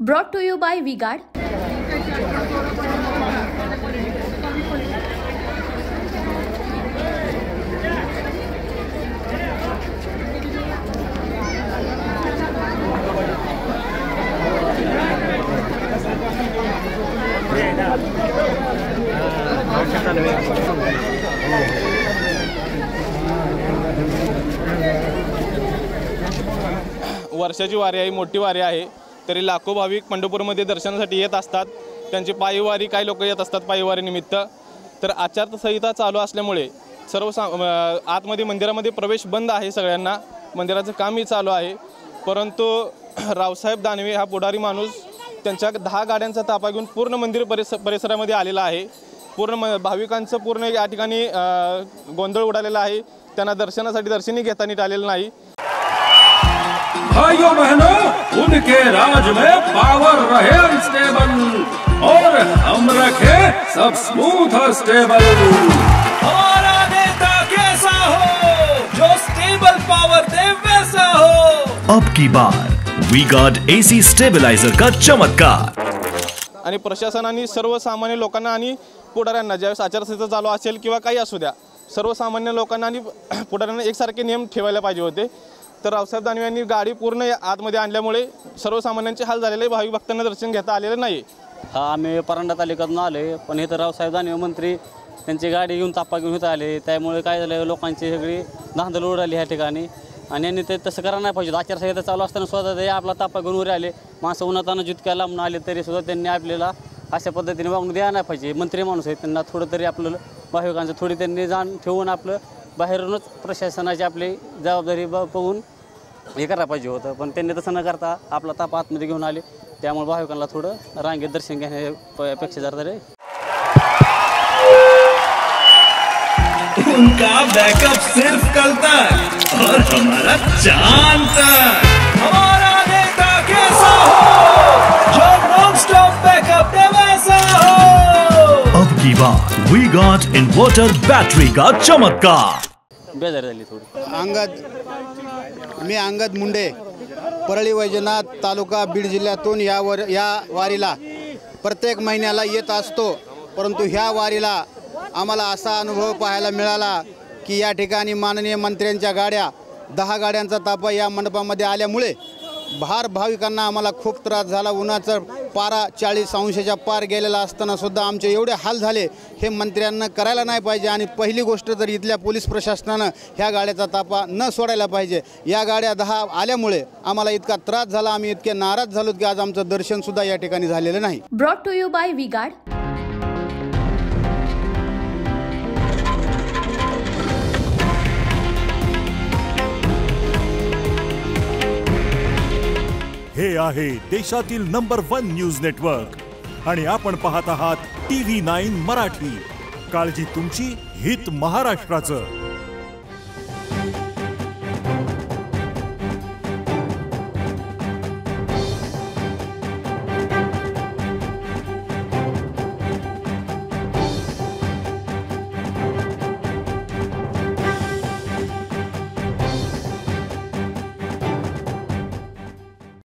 Brought to you by V-Guard. वर्षाची वारी आहे, मोठी वारी आहे, तरी लाखो भाविक पंढरपूरमध्ये दर्शनासाठी येत असतात। त्यांची पायीवारी काही लोक येत असतात पायीवारी निमित्त। तर आचारसंहिता चालू असल्यामुळे सर्व आतमध्ये मंदिरामध्ये प्रवेश बंद आहे, सगळ्यांना मंदिराचं कामही चालू आहे। परंतु रावसाहेब दानवे हा पुढारी माणूस त्यांच्या 10 गाड्यांचा ताफा घेऊन पूर्ण मंदिर परिसरामध्ये आलेला आहे। पूर्ण भाविकांचं पूर्ण या ठिकाणी गोंधळ उडालेला आहे। त्यांना दर्शनासाठी दर्शनी घेता नीट आलेलं नाही। भाइयों बहनों, उनके राज में पावर रहे अनस्टेबल और हम रखे सब स्मूथ और स्टेबल। हमारा नेता कैसा हो जो स्टेबल पावर दे वैसा हो। अब की बार V-Guard AC स्टेबलाइजर का चमत्कार। आणि प्रशासनाने सर्वसामान्य लोकांना आणि पुढाऱ्यांना ज्यावेळेस आचारसंहिता चालू असेल किंवा काही असू द्या, सर्वसामान्य लोकांना आणि पुढाऱ्यांना एकसारखे नियम ठेवायला पाहिजे होते। तर रावसाहेब दानवे यांनी गाडी पूर्ण आतमध्ये आणल्यामुळे सर्वसामान्यांचे हाल झालेले, भाविक भक्तांना दर्शन घेता आलेलं नाही। आम्ही परांडा तालुक्यातून आले, पण इथं रावसाहेब दानवे मंत्री त्यांची गाडी घेऊन तापा घेऊन इथं आले। त्यामुळे काय झालं, लोकांची सगळी धांदल उडाली ह्या ठिकाणी। आणि यांनी ते तसं करायला नाही पाहिजे। आचारसंहिता चालू असताना स्वतः ते आपला तापा घेऊन उरे आले। माणसं उन्हातानं जितक्या लांबून आले तरी सुद्धा त्यांनी आपल्याला अशा पद्धतीने वागणूक द्यायला नाही पाहिजे। मंत्री माणूस आहेत, त्यांना थोडं तरी आपलं भाविकांचं थोडी त्यांनी जाण ठेवून आपलं बाहेरूनच प्रशासनाची आपली जबाबदारी बघून हे करायला पाहिजे होतं। पण त्यांनी तसं न करता आपला तापा आतमध्ये घेऊन आले। त्यामुळे भाविकांना थोडं रांगेत दर्शन घेण्यापेक्षा जरा तरी उनका बैकअप सिर्फ कल तक और हमारा चांद तक। हमारा नेता कैसा हो जो नॉन स्टॉप बैकअप दे वैसा हो। अब की बार V-Guard इन्वर्टर बैटरी का चमत्कार। बेजार झाली थोडी। मी अंगद मुंडे, परळी वैजनाथ तालुका बीड जिल्ह्यातून या वारीला प्रत्येक महिन्याला येत असतो। परंतु ह्या वारीला आम्हाला असा अनुभव पाहायला मिळाला की या ठिकाणी माननीय मंत्र्यांच्या गाड्या 10 गाड्यांचा ताफा या मंडपामध्ये आल्यामुळे भाविकांना आम्हाला खूप त्रास झाला। उन्हाचा पारा 40 अंशाच्या पार गेलेला असताना सुद्धा आमचे एवढे हाल झाले, हे मंत्र्यांना करायला नाही पाहिजे। आणि पहिली गोष्ट तर इथल्या पोलीस प्रशासनानं ह्या गाड्याचा ताफा न सोडायला पाहिजे। या गाड्या 10 आल्यामुळे आम्हाला इतका त्रास झाला, आम्ही इतके नाराज झालो की आज आमचं दर्शन सुद्धा या ठिकाणी झालेलं नाही। Brought to you by V-Guard. हे आहे देशातील नंबर 1 न्यूज नेटवर्क आणि आपण पाहत आहात TV9 मराठी। काळजी तुमची, हित महाराष्ट्राचं।